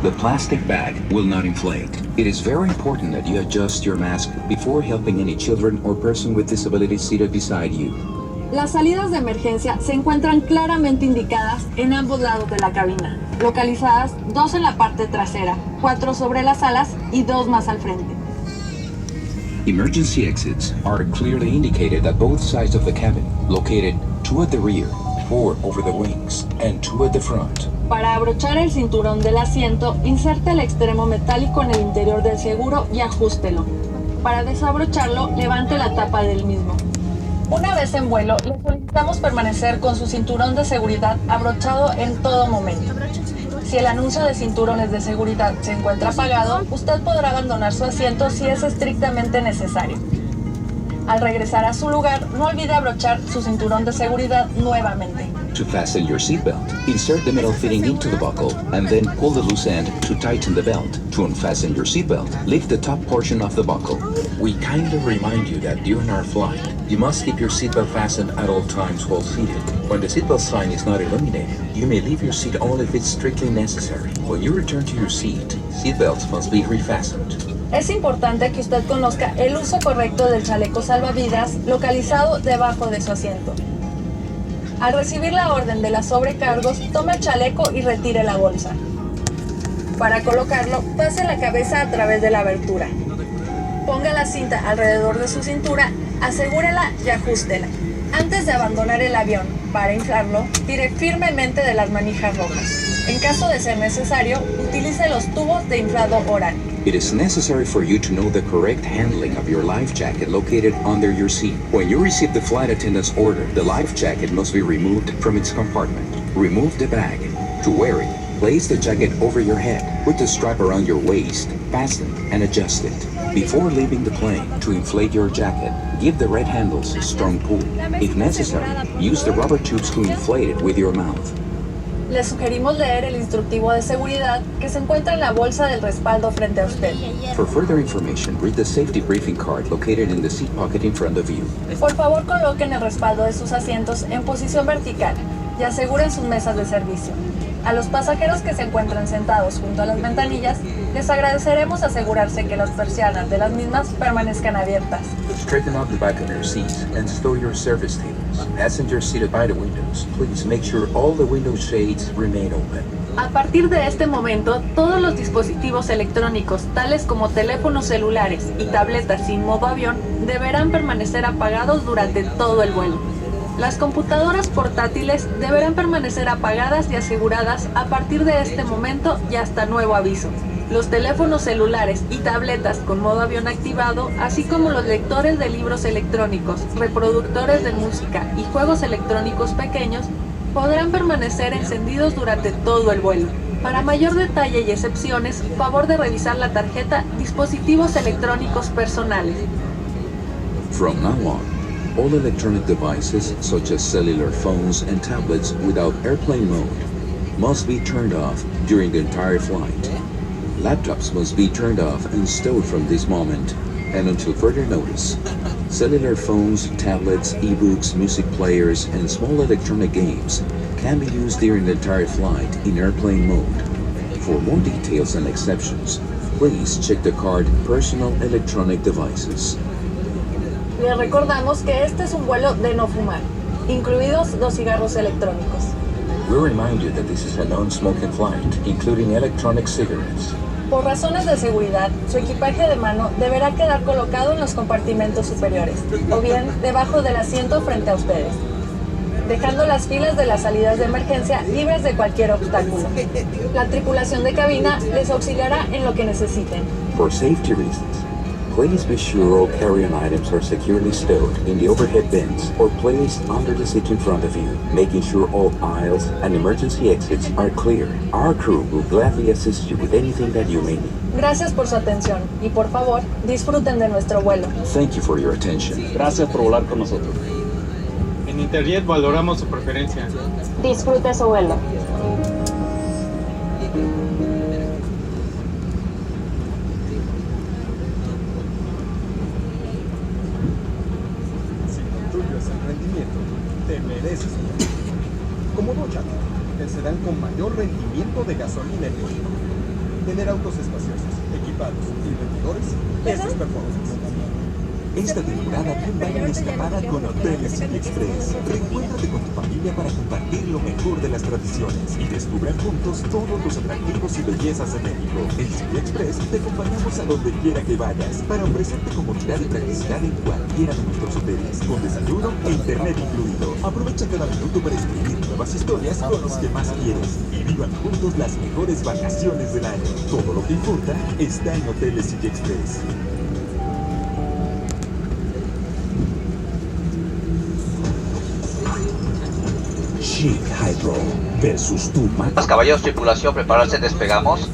The plastic bag will not inflate. It is very important that you adjust your mask before helping any children or person with disabilities seated beside you. Las salidas de emergencia se encuentran claramente indicadas en ambos lados de la cabina, localizadas 2 en la parte trasera, 4 sobre las alas y 2 más al frente. Emergency exits are clearly indicated at both sides of the cabin, located 2 at the rear, 4 over the wings, and 2 at the front. Para abrochar el cinturón del asiento, inserte el extremo metálico en el interior del seguro y ajústelo. Para desabrocharlo, levante la tapa del mismo. Una vez en vuelo, le solicitamos permanecer con su cinturón de seguridad abrochado en todo momento. Si el anuncio de cinturones de seguridad se encuentra apagado, usted podrá abandonar su asiento si es estrictamente necesario. Al regresar a su lugar, no olvide abrochar su cinturón de seguridad nuevamente. To fasten your seatbelt, insert the metal fitting into the buckle and then pull the loose end to tighten the belt. To unfasten your seatbelt, lift the top portion of the buckle. We kindly remind you that during our flight, you must keep your seatbelt fastened at all times while seated. When the seatbelt sign is not illuminated, you may leave your seat only if it's strictly necessary. When you return to your seat, seatbelts must be refastened. Es importante que usted conozca el uso correcto del chaleco salvavidas localizado debajo de su asiento. Al recibir la orden de las sobrecargos, tome el chaleco y retire la bolsa. Para colocarlo, pase la cabeza a través de la abertura. Ponga la cinta alrededor de su cintura, asegúrela y ajústela. Antes de abandonar el avión, para inflarlo, tire firmemente de las manijas rojas. En caso de ser necesario, utilice los tubos de inflado oral. It is necessary for you to know the correct handling of your life jacket located under your seat. When you receive the flight attendant's order, the life jacket must be removed from its compartment. Remove the bag. To wear it, place the jacket over your head, put the strap around your waist, fasten and adjust it. Before leaving the plane, to inflate your jacket, give the red handles a strong pull. If necessary, use the rubber tubes to inflate it with your mouth. Le sugerimos leer el instructivo de seguridad que se encuentra en la bolsa del respaldo frente a usted. For further information, read the safety briefing card located in the seat pocket in front of you. Por favor, coloquen el respaldo de sus asientos en posición vertical y aseguren sus mesas de servicio. A los pasajeros que se encuentran sentados junto a las ventanillas, les agradeceremos asegurarse que las persianas de las mismas permanezcan abiertas. Straighten out the back of your seats and stow your service tables. Passengers seated by the windows, please make sure all the window shades remain open. A partir de este momento, todos los dispositivos electrónicos, tales como teléfonos celulares y tabletas sin modo avión, deberán permanecer apagados durante todo el vuelo. Las computadoras portátiles deberán permanecer apagadas y aseguradas a partir de este momento y hasta nuevo aviso. Los teléfonos celulares y tabletas con modo avión activado, así como los lectores de libros electrónicos, reproductores de música y juegos electrónicos pequeños, podrán permanecer encendidos durante todo el vuelo. Para mayor detalle y excepciones, favor de revisar la tarjeta Dispositivos electrónicos personales. From now on, all electronic devices such as cellular phones and tablets without airplane mode must be turned off during the entire flight. Laptops must be turned off and stowed from this moment and until further notice. Cellular phones, tablets, e-books, music players, and small electronic games can be used during the entire flight in airplane mode. For more details and exceptions, please check the card Personal Electronic Devices. Les recordamos que este es un vuelo de no fumar, incluidos los cigarros electrónicos. We remind you that this is a non-smoking flight, including electronic cigarettes. Por razones de seguridad, su equipaje de mano deberá quedar colocado en los compartimentos superiores, o bien debajo del asiento frente a ustedes, dejando las filas de las salidas de emergencia libres de cualquier obstáculo. La tripulación de cabina les auxiliará en lo que necesiten. For safety reasons, please be sure all carry-on items are securely stowed in the overhead bins or placed under the seat in front of you, making sure all aisles and emergency exits are clear. Our crew will gladly assist you with anything that you may need. Gracias por su atención y por favor, disfruten de nuestro vuelo. Thank you for your attention. Gracias por volar con nosotros. En Interjet valoramos su preferencia. Disfrute su vuelo. Te mereces un mejor. Como Jacket, te serán con mayor rendimiento de gasolina en México. Tener autos espaciosos, equipados y vendedores, eso es performance. Esta temporada bien vale la escapada con Hoteles City Express. Reencuéntrate con tu familia para compartir lo mejor de las tradiciones y descubran juntos todos los atractivos y bellezas de México. En City Express te acompañamos a donde quiera que vayas para ofrecerte comodidad y practicidad en cualquiera de nuestros hoteles, con desayuno e internet incluido. Aprovecha cada minuto para escribir nuevas historias con los que más quieres y vivan juntos las mejores vacaciones del año. Todo lo que importa está en Hoteles City Express. Chic Hydro versus tu Caballeros, tripulación, prepararse, despegamos.